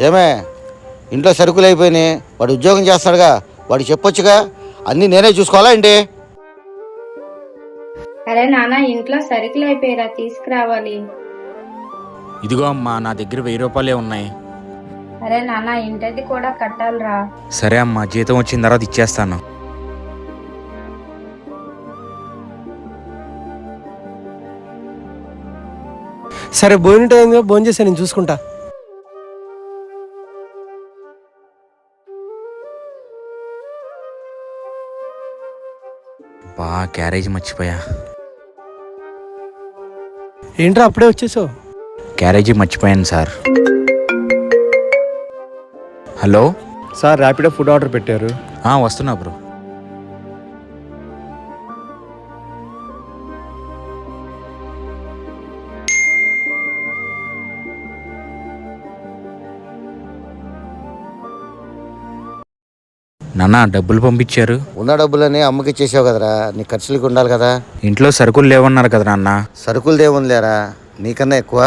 ఏమే ఇంట్లో సరుకులు అయిపోయినాయి, వాడు ఉద్యోగం చేస్తాడుగా, వాడు చెప్పొచ్చుగా, అన్నీ నేనే చూసుకోవాలా ఏంటి? అరే నాన్న, ఇంట్లో సరుకులు అయిపోయారా, తీసుకురావాలి. ఇదిగో అమ్మా, నా దగ్గర 1000 రూపాయలే ఉన్నాయి. అరే నాన్న, ఇంటిది కూడా కట్టాలిరా. సరే అమ్మా, జీతం వచ్చిన తర్వాత ఇచ్చేస్తాను. సరే, భోజనం టైం భోజనం చేసి నేను చూసుకుంటా. క్యారేజ్ మర్చిపోయా. ఏంట్రా అప్పుడే వచ్చేసావు? క్యారేజీ మర్చిపోయాను sir. Hello sir, Rapido food order పెట్టారు. వస్తున్నా బ్రో. నాన్న, డబ్బులు పంపించారు. ఉన్న డబ్బులని అమ్మకి ఇచ్చేసావు కదరా, నీ ఖర్చులకు ఉండాలి కదా. ఇంట్లో సరుకులు లేవన్నారు కదా నాన్న. సరుకులు దేవుని లేరా, నీకన్నా ఎక్కువ.